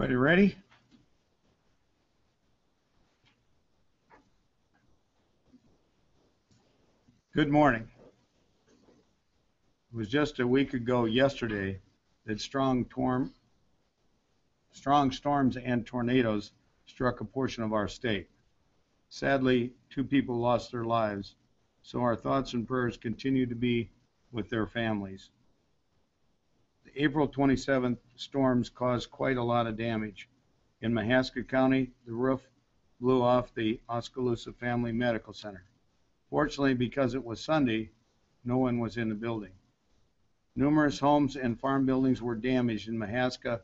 Everybody ready? Good morning. It was just a week ago yesterday that strong storms and tornadoes struck a portion of our state. Sadly, 2 people lost their lives, so our thoughts and prayers continue to be with their families. The April 27th storms caused quite a lot of damage. In Mahaska County, the roof blew off the Oskaloosa Family Medical Center. Fortunately, because it was Sunday, no one was in the building. Numerous homes and farm buildings were damaged in Mahaska,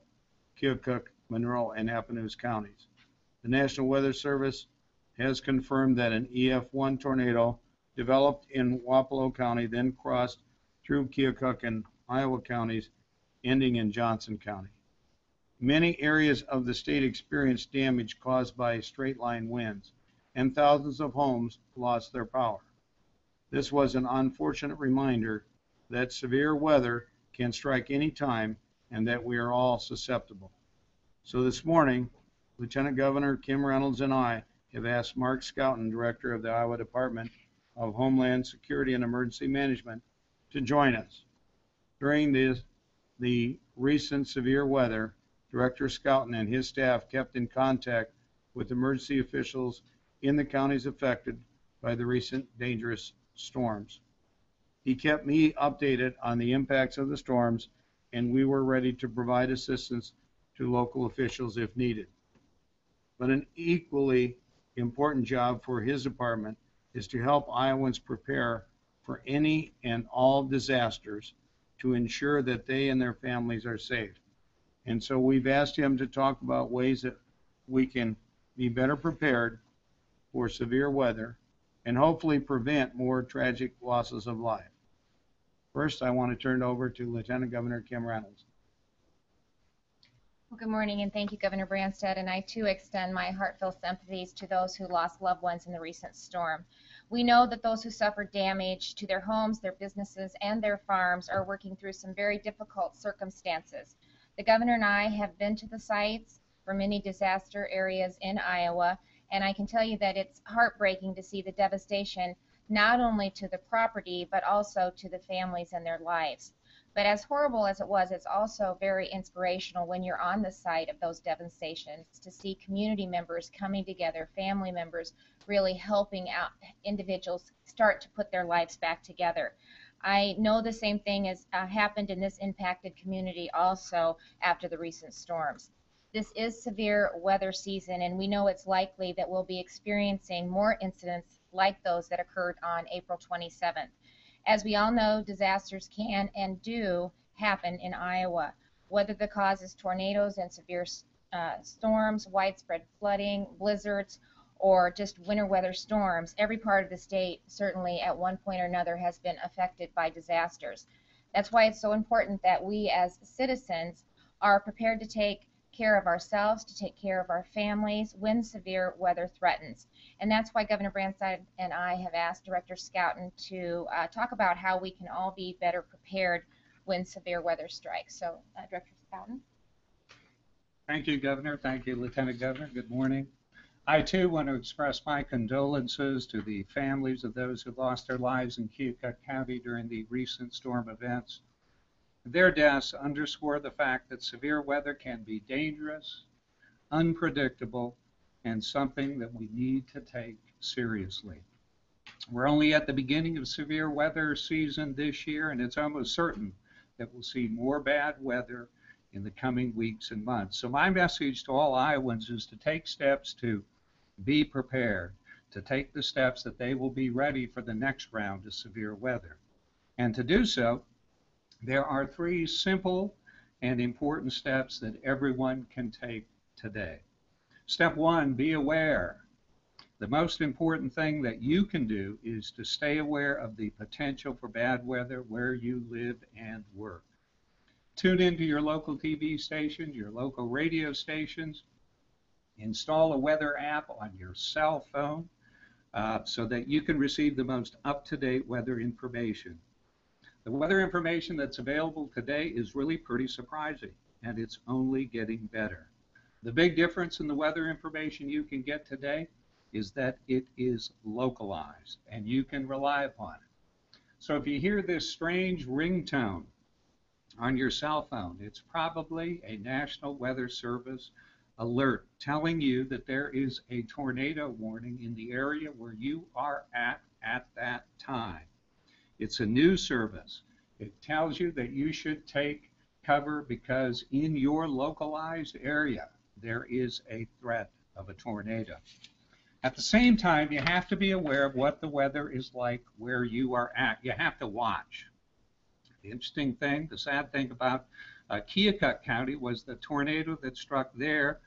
Keokuk, Monroe, and Appanoose counties. The National Weather Service has confirmed that an EF1 tornado developed in Wapello County, then crossed through Keokuk and Iowa counties, ending in Johnson County. Many areas of the state experienced damage caused by straight-line winds, and thousands of homes lost their power. This was an unfortunate reminder that severe weather can strike any time and that we are all susceptible. So this morning, Lieutenant Governor Kim Reynolds and I have asked Mark Scouten, Director of the Iowa Department of Homeland Security and Emergency Management, to join us. During the recent severe weather, Director Scouten and his staff kept in contact with emergency officials in the counties affected by the recent dangerous storms. He kept me updated on the impacts of the storms, and we were ready to provide assistance to local officials if needed. But an equally important job for his department is to help Iowans prepare for any and all disasters to ensure that they and their families are safe. And so we've asked him to talk about ways that we can be better prepared for severe weather and hopefully prevent more tragic losses of life. First, I want to turn it over to Lieutenant Governor Kim Reynolds. Well, good morning, and thank you, Governor Branstad, and I too extend my heartfelt sympathies to those who lost loved ones in the recent storm. We know that those who suffered damage to their homes, their businesses, and their farms are working through some very difficult circumstances. The governor and I have been to the sites for many disaster areas in Iowa, and I can tell you that it's heartbreaking to see the devastation not only to the property but also to the families and their lives. But as horrible as it was, it's also very inspirational when you're on the site of those devastations to see community members coming together, family members really helping out individuals start to put their lives back together. I know the same thing has happened in this impacted community also after the recent storms. This is severe weather season, and we know it's likely that we'll be experiencing more incidents like those that occurred on April 27th. As we all know, disasters can and do happen in Iowa, whether the cause is tornadoes and severe storms, widespread flooding, blizzards, or just winter weather storms. Every part of the state certainly at one point or another has been affected by disasters. That's why it's so important that we as citizens are prepared to take care of ourselves, to take care of our families when severe weather threatens. And that's why Governor Branstad and I have asked Director Scouten to talk about how we can all be better prepared when severe weather strikes. So, Director Scouten. Thank you, Governor. Thank you, Lieutenant Governor. Good morning. I, too, want to express my condolences to the families of those who lost their lives in Keokuk County during the recent storm events. Their deaths underscore the fact that severe weather can be dangerous, unpredictable, and something that we need to take seriously. We're only at the beginning of severe weather season this year, and it's almost certain that we'll see more bad weather in the coming weeks and months. So my message to all Iowans is to take steps to be prepared, to take the steps that they will be ready for the next round of severe weather. And to do so, there are 3 simple and important steps that everyone can take today. Step 1, be aware. The most important thing that you can do is to stay aware of the potential for bad weather where you live and work. Tune into your local TV stations, your local radio stations. Install a weather app on your cell phone so that you can receive the most up-to-date weather information. The weather information that's available today is really pretty surprising, and it's only getting better. The big difference in the weather information you can get today is that it is localized and you can rely upon it. So if you hear this strange ringtone on your cell phone, it's probably a National Weather Service alert telling you that there is a tornado warning in the area where you are at that time. It's a news service. It tells you that you should take cover because in your localized area there is a threat of a tornado. At the same time, you have to be aware of what the weather is like where you are at. You have to watch. The interesting thing, the sad thing about Keokuk County was the tornado that struck there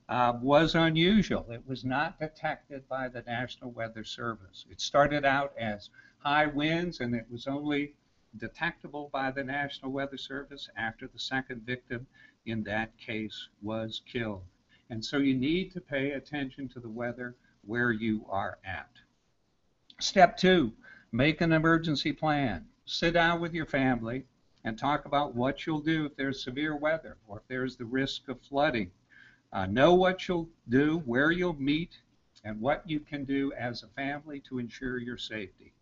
was unusual. It was not detected by the National Weather Service. It started out as high winds, and it was only detectable by the National Weather Service after the second victim in that case was killed. And so you need to pay attention to the weather where you are at. Step 2, make an emergency plan. Sit down with your family and talk about what you'll do if there's severe weather or if there's the risk of flooding. Know what you'll do, where you'll meet, and what you can do as a family to ensure your safety.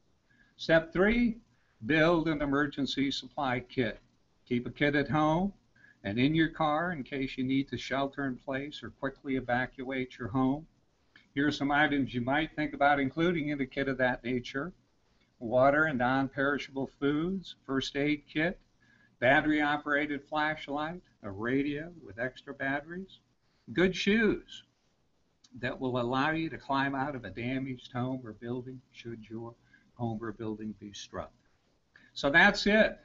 Step 3, build an emergency supply kit. Keep a kit at home and in your car in case you need to shelter in place or quickly evacuate your home. Here are some items you might think about including in a kit of that nature: water and non-perishable foods, first aid kit, battery-operated flashlight, a radio with extra batteries, good shoes that will allow you to climb out of a damaged home or building should your home or building be struck. So that's it.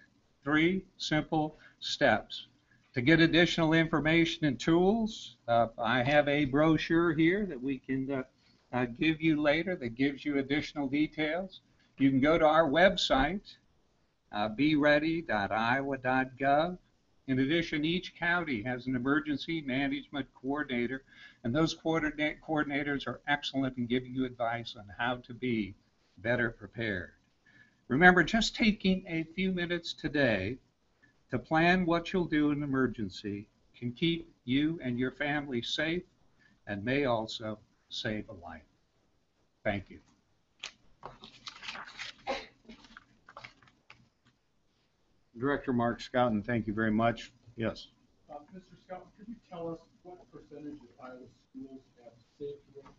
3 simple steps. To get additional information and tools, I have a brochure here that we can give you later that gives you additional details. You can go to our website, beready.iowa.gov. In addition, each county has an emergency management coordinator, and those coordinators are excellent in giving you advice on how to be better prepared. Remember, just taking a few minutes today to plan what you'll do in an emergency can keep you and your family safe and may also save a life. Thank you. Director Mark Scouten, thank you very much. Yes. Mr. Scouten, could you tell us what percentage of Iowa schools have safe rooms?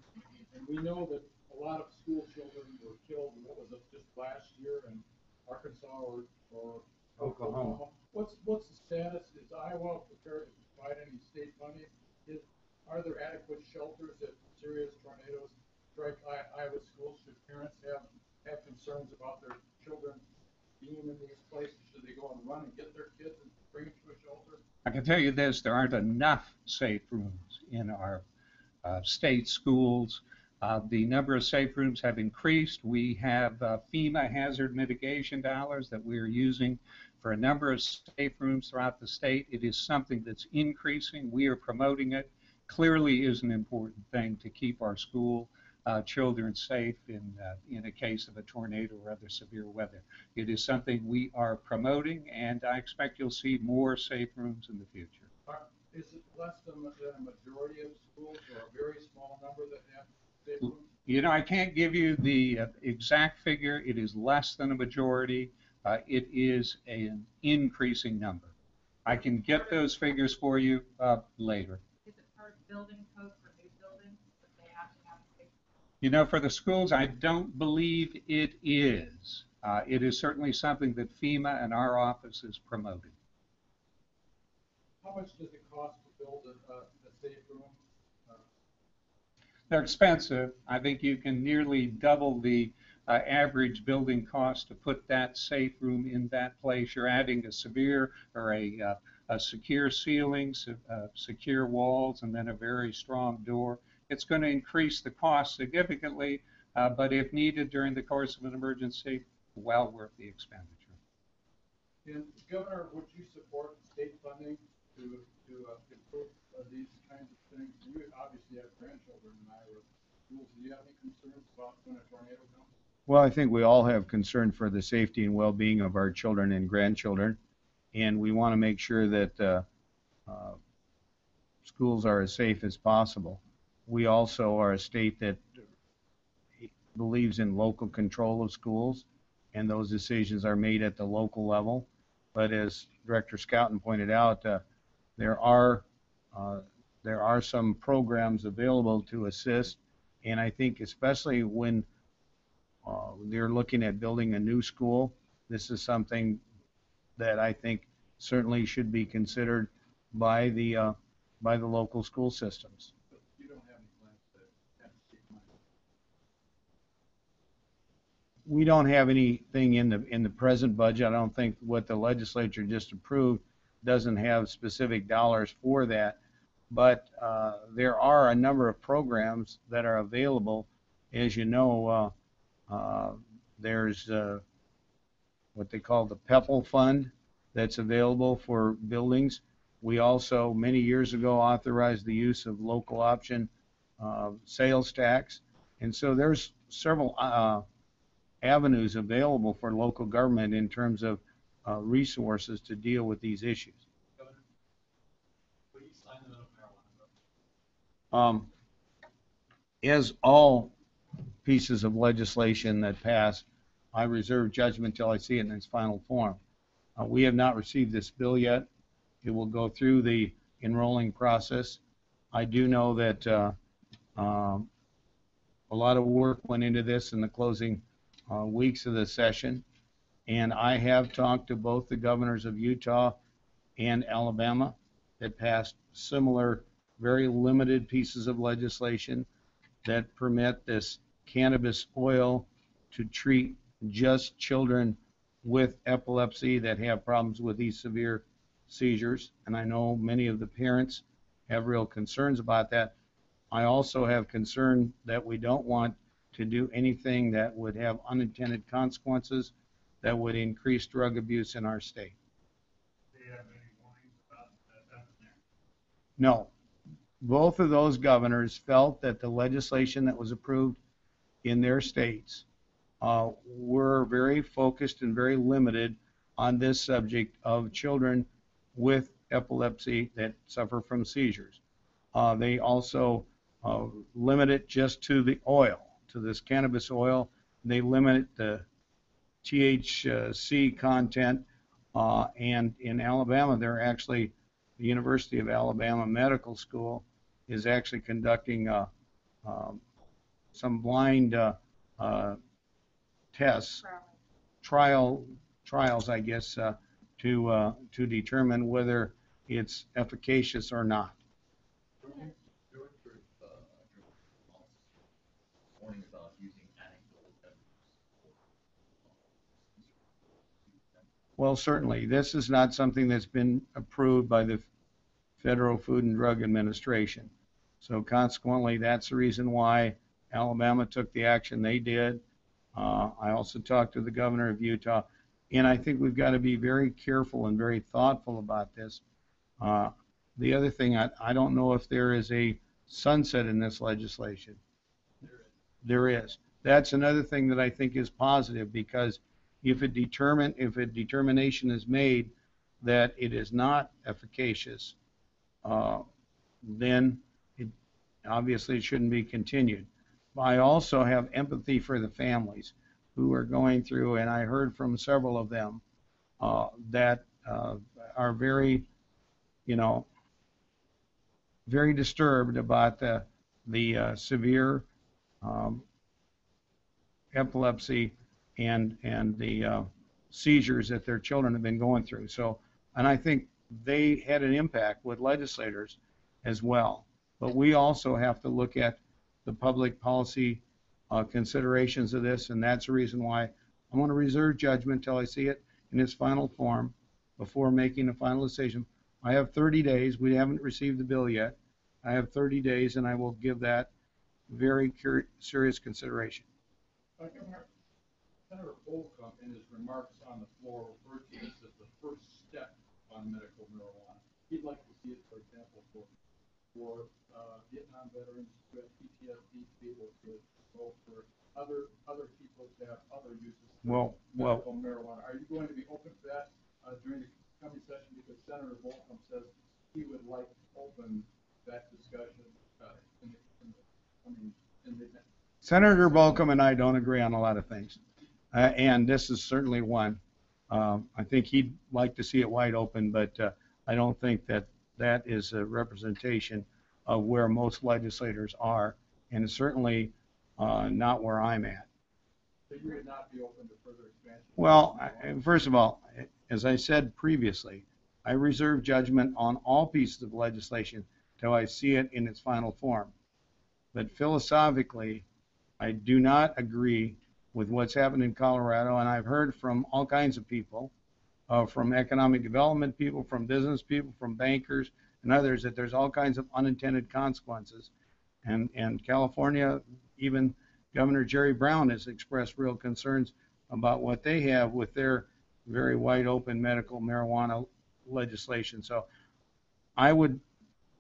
And we know that a lot of school children were killed, what was it, just last year in Arkansas or Oklahoma. What's the status? Is Iowa prepared to provide any state money? Are there adequate shelters if serious tornadoes strike Iowa schools? Should parents have concerns about their children being in these places? Should they go and run and get their kids and bring them to a shelter? I can tell you this, there aren't enough safe rooms in our state schools. The number of safe rooms have increased. We have FEMA hazard mitigation dollars that we are using for a number of safe rooms throughout the state. It is something that's increasing. We are promoting it. Clearly is an important thing to keep our school children safe in a case of a tornado or other severe weather. It is something we are promoting, and I expect you'll see more safe rooms in the future. Is it less than a majority of schools or a very small number that have safe rooms? You know, I can't give you the exact figure. It is less than a majority. It is an increasing number. I can get those figures for you later. Is it part of building code for new buildings that they have to have a safe? You know, for the schools, I don't believe it is. It is certainly something that FEMA and our office is promoting. How much does it cost to build a safe room? They're expensive. I think you can nearly double the average building cost to put that safe room in that place. You're adding a severe or a secure ceiling, secure walls, and then a very strong door. It's going to increase the cost significantly, but if needed during the course of an emergency, well worth the expenditure. And Governor, would you support state funding to improve these kinds of things? You obviously have grandchildren in Iowa schools. Do you have any concerns about when a tornado comes? Well, I think we all have concern for the safety and well-being of our children and grandchildren, and we want to make sure that schools are as safe as possible. We also are a state that believes in local control of schools, and those decisions are made at the local level. But as Director Scouten pointed out, there are uh, there are some programs available to assist, and I think especially when they're looking at building a new school, this is something that I think certainly should be considered by the local school systems. But you don't have any plans to have to seek money. We don't have anything in the present budget. I don't think what the legislature just approved doesn't have specific dollars for that. But there are a number of programs that are available. As you know, there's what they call the PEPAL fund that's available for buildings. We also, many years ago, authorized the use of local option sales tax. And so there's several avenues available for local government in terms of resources to deal with these issues. Governor, will you sign another marijuana bill? As all pieces of legislation that pass, I reserve judgment until I see it in its final form. We have not received this bill yet. It will go through the enrolling process. I do know that a lot of work went into this in the closing weeks of the session, and I have talked to both the governors of Utah and Alabama that passed similar, very limited pieces of legislation that permit this cannabis oil to treat just children with epilepsy that have problems with these severe seizures. And I know many of the parents have real concerns about that. I also have concern that we don't want to do anything that would have unintended consequences that would increase drug abuse in our state. Do you have any warnings about that? No. Both of those governors felt that the legislation that was approved in their states were very focused and very limited on this subject of children with epilepsy that suffer from seizures. They also limit it just to the oil, to this cannabis oil. They limit the THC content, and in Alabama, they're actually, the University of Alabama Medical School is actually conducting some blind tests, trials, I guess, to determine whether it's efficacious or not. Warning about using anecdotal evidence. Well, certainly, this is not something that's been approved by the Federal Food and Drug Administration. So consequently, that's the reason why Alabama took the action they did. I also talked to the governor of Utah, and I think we've got to be very careful and very thoughtful about this. The other thing, I don't know if there is a sunset in this legislation. There is. That's another thing that I think is positive, because if a determination is made that it is not efficacious, then obviously it shouldn't be continued. I also have empathy for the families who are going through, and I heard from several of them that are very, very disturbed about the severe epilepsy and the seizures that their children have been going through. So, and I think they had an impact with legislators as well. But we also have to look at the public policy considerations of this, and that's the reason why I want to reserve judgment until I see it in its final form before making a final decision. I have 30 days. We haven't received the bill yet. I have 30 days, and I will give that very serious consideration. Senator Holcomb, in his remarks on the floor, referred to this as the first step on medical marijuana. He'd like to see it, for example, for Vietnam veterans who have PTSD to be able to vote, for other people to have other uses for medical marijuana. Are you going to be open to that during the coming session? Because Senator Holcomb says he would like to open Senator Bolcom and I don't agree on a lot of things, and this is certainly one. I think he'd like to see it wide open, but I don't think that that is a representation of where most legislators are, and it's certainly not where I'm at. So you would not be open to further expansion? Well, first of all, as I said previously, I reserve judgment on all pieces of legislation till I see it in its final form. But philosophically, I do not agree with what's happened in Colorado, and I've heard from all kinds of people, from economic development people, from business people, from bankers, and others, that there's all kinds of unintended consequences. And California, even Governor Jerry Brown has expressed real concerns about what they have with their very wide open medical marijuana legislation. So I would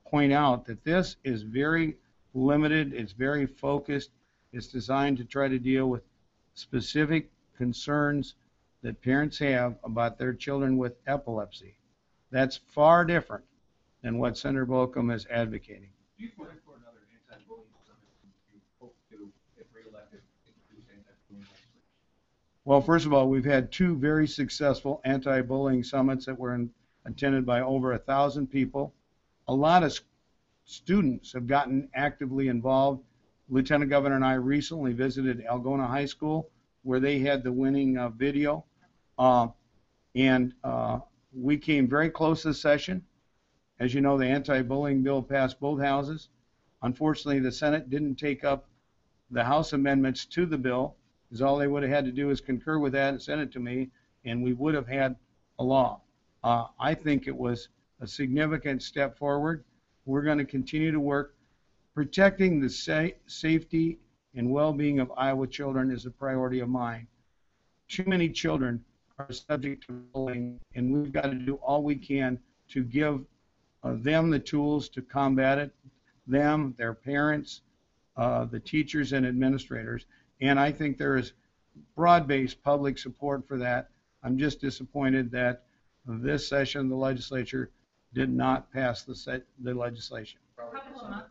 point out that this is very limited, it's very focused, it's designed to try to deal with specific concerns that parents have about their children with epilepsy. That's far different than what Senator Bolcom is advocating. Do you plan for another anti-bullying summit? Do you hope to, if reelected, introduce anti-bullying legislation? Well, first of all, we've had two very successful anti-bullying summits that were attended by over 1,000 people. A lot of students have gotten actively involved. Lieutenant Governor and I recently visited Algona High School, where they had the winning video. And we came very close this session. As you know, the anti-bullying bill passed both houses. Unfortunately, the Senate didn't take up the House amendments to the bill, because all they would have had to do is concur with that and send it to me, and we would have had a law. I think it was a significant step forward. We're going to continue to work. Protecting the safety and well-being of Iowa children is a priority of mine. Too many children are subject to bullying, and we've got to do all we can to give them the tools to combat it, them, their parents, the teachers and administrators. And I think there is broad-based public support for that. I'm just disappointed that this session of the legislature did not pass the legislation. Couple of months.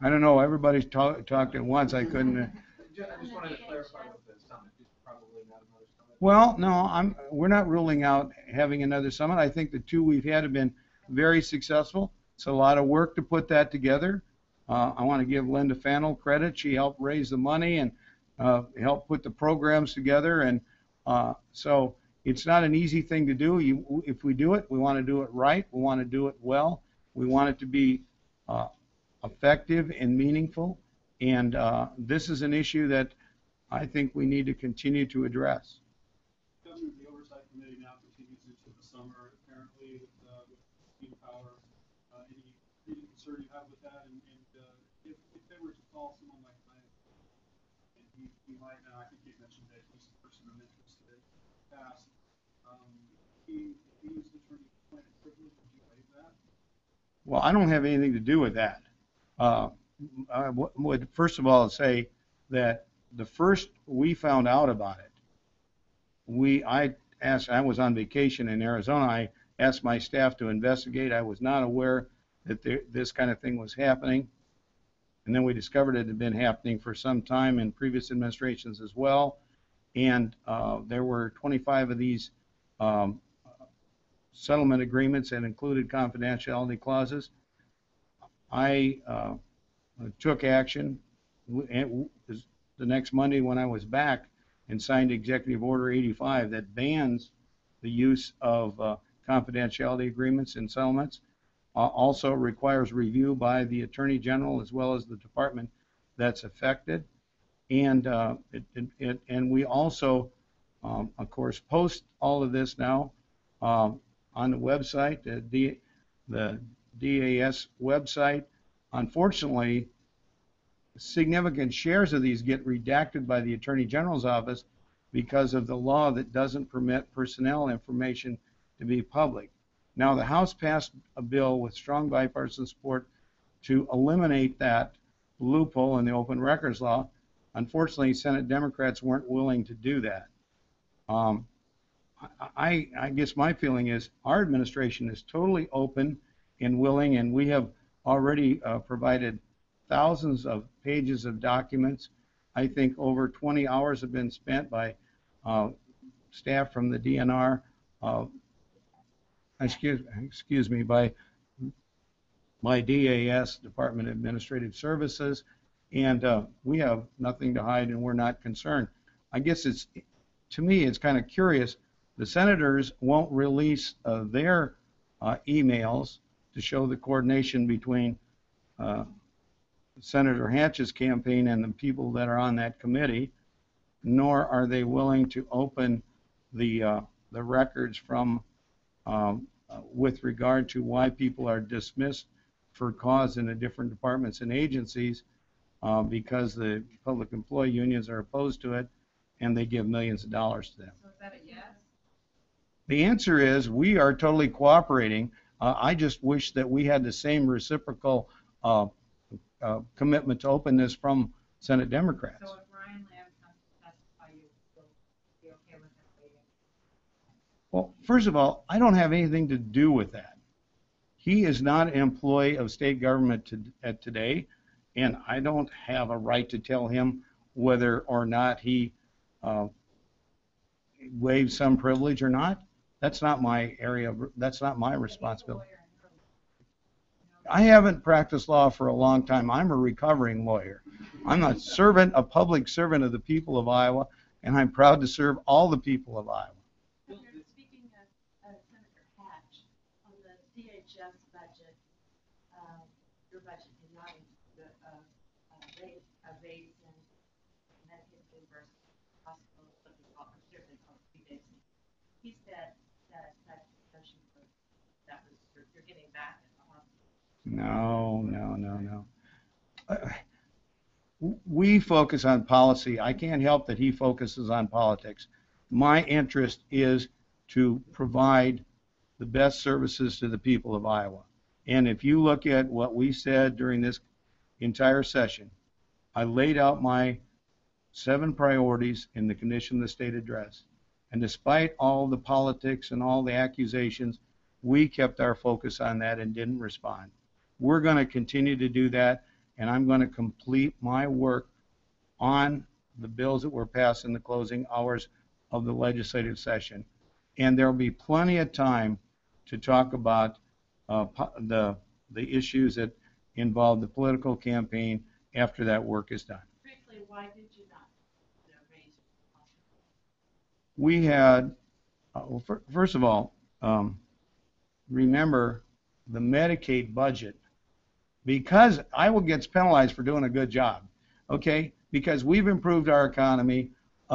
I don't know, everybody talked at once, I couldn't. I just wanted to clarify with the summit, it's probably not another summit. Well, no, we're not ruling out having another summit. I think the two we've had have been very successful. It's a lot of work to put that together. I want to give Linda Fannell credit. She helped raise the money and help put the programs together. And so it's not an easy thing to do. If we do it, we want to do it right. We want to do it well. We want it to be effective and meaningful. And this is an issue that I think we need to continue to address. Governor, the Oversight Committee now continues into the summer, apparently, with Steam Power. Any concern you have with that? And if they were to call someone like Lance, and he might now, I think you mentioned that he's a person of interest in the past, he was attorney-appointed privilege. Would you waive that? Well, I don't have anything to do with that. I would first of all say that the first we found out about it, I was on vacation in Arizona. I asked my staff to investigate. I was not aware that this kind of thing was happening. And then we discovered it had been happening for some time in previous administrations as well. And there were 25 of these settlement agreements that included confidentiality clauses. I took action the next Monday when I was back and signed Executive Order 85 that bans the use of confidentiality agreements in settlements. Also requires review by the Attorney General as well as the department that's affected. And we also, of course, post all of this now on the website, the DAS website. Unfortunately, significant shares of these get redacted by the Attorney General's office because of the law that doesn't permit personnel information to be public. Now, the House passed a bill with strong bipartisan support to eliminate that loophole in the open records law. Unfortunately, Senate Democrats weren't willing to do that. I guess my feeling is our administration is totally open and willing, and we have already provided thousands of pages of documents. I think over 20 hours have been spent by staff from the DNR, excuse me, by DAS, Department of Administrative Services, and we have nothing to hide and we're not concerned. I guess to me, it's kind of curious. The senators won't release their emails to show the coordination between Senator Hatch's campaign and the people that are on that committee, nor are they willing to open the records from with regard to why people are dismissed for cause in the different departments and agencies because the public employee unions are opposed to it and they give millions of dollars to them. So is that a yes? The answer is we are totally cooperating. I just wish that we had the same reciprocal commitment to openness from Senate Democrats. So if Ryan Lamb comes to testify, you will be okay with that waiting? Well, first of all, I don't have anything to do with that. He is not an employee of state government today, and I don't have a right to tell him whether or not he waives some privilege or not. That's not my area. That's not my responsibility. I haven't practiced law for a long time. I'm a recovering lawyer. I'm a public servant of the people of Iowa, and I'm proud to serve all the people of Iowa. Speaking of Senator Hatch, on the DHS budget, your budget did not include rate of aids and Medicaid reimbursement hospital, certainly called 3 days. He said that discussion that was you're getting back at the hospital. No. We focus on policy. I can't help that he focuses on politics. My interest is to provide the best services to the people of Iowa. And if you look at what we said during this entire session, I laid out my 7 priorities in the condition of the state address. And despite all the politics and all the accusations, we kept our focus on that and didn't respond. We're going to continue to do that, and I'm going to complete my work on the bills that were passed in the closing hours of the legislative session. And there will be plenty of time to talk about the issues that involve the political campaign after that work is done. Briefly, why did you not raise the hospital? We had, first of all, remember the Medicaid budget, because Iowa gets penalized for doing a good job, okay? Because we've improved our economy,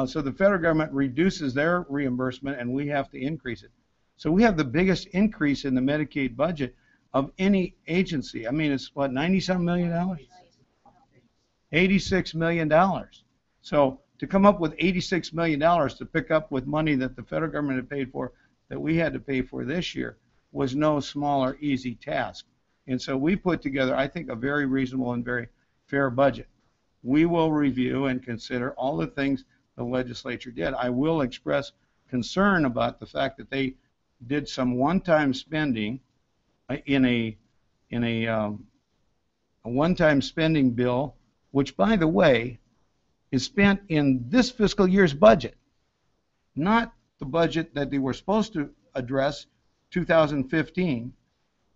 so the federal government reduces their reimbursement and we have to increase it. So we have the biggest increase in the Medicaid budget of any agency. I mean, it's what, $90-some million? $86 million. So to come up with $86 million to pick up with money that the federal government had paid for, that we had to pay for this year, was no small or easy task. And so we put together, I think, a very reasonable and very fair budget. We will review and consider all the things the legislature did. I will express concern about the fact that they did some one-time spending in a one-time spending bill, which, by the way, is spent in this fiscal year's budget, not the budget that they were supposed to address 2015.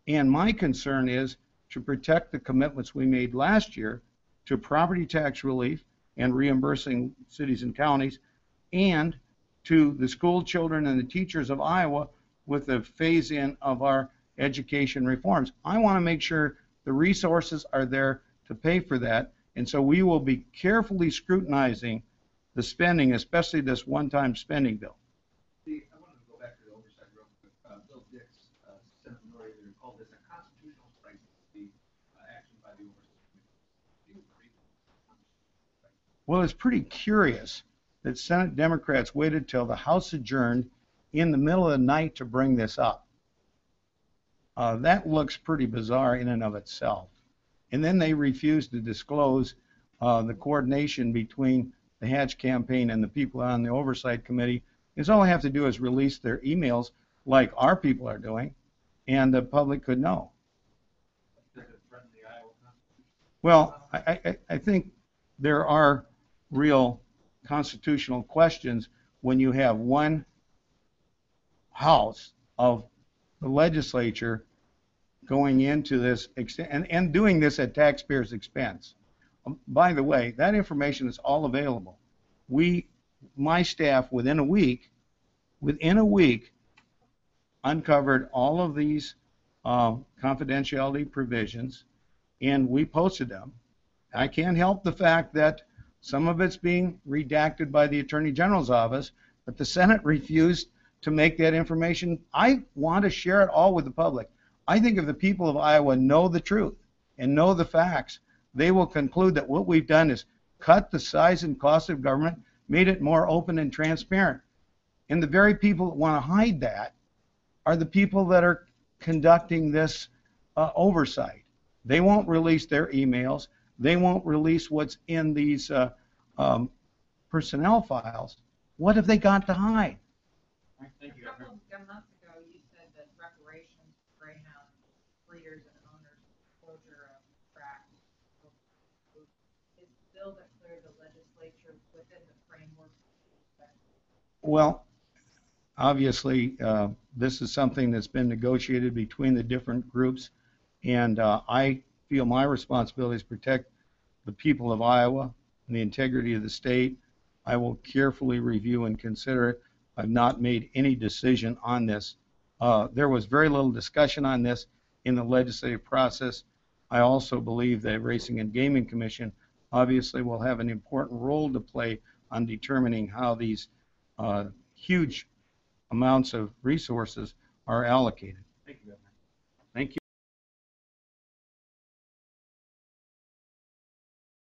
And my concern is to protect the commitments we made last year to property tax relief and reimbursing cities and counties, and to the school children and the teachers of Iowa with the phase-in of our education reforms. I want to make sure the resources are there to pay for that, and so we will be carefully scrutinizing the spending, especially this one-time spending bill. I wanted to go back to the oversight real quick. Bill Dix, Senate Minority Leader, called this a constitutional crisis, the action by the oversight committee. Do you agree? Well, it's pretty curious that Senate Democrats waited till the House adjourned in the middle of the night to bring this up. That looks pretty bizarre in and of itself. And then they refused to disclose the coordination between the Hatch campaign and the people on the oversight committee. Because all I have to do is release their emails like our people are doing, and the public could know. Does it threaten the Iowa Constitution? Well, I think there are real constitutional questions when you have one house of the legislature going into this and doing this at taxpayers' expense. By the way, that information is all available. My staff, within a week, uncovered all of these confidentiality provisions, and we posted them. I can't help the fact that some of it's being redacted by the Attorney General's office, but the Senate refused to make that information. I want to share it all with the public. I think if the people of Iowa know the truth and know the facts, they will conclude that what we've done is cut the size and cost of government, made it more open and transparent. And the very people that want to hide that are the people that are conducting this oversight. They won't release their emails. They won't release what's in these personnel files. What have they got to hide? Thank you, A Governor. couple of months ago, you said that reparations for Greyhound breeders and owners closure of tracks. Is the bill that cleared the legislature within the framework? Well, obviously, this is something that's been negotiated between the different groups, and I feel my responsibility is to protect the people of Iowa and the integrity of the state. I will carefully review and consider it. I've not made any decision on this. There was very little discussion on this in the legislative process. I also believe the Racing and Gaming Commission obviously will have an important role to play on determining how these huge amounts of resources are allocated.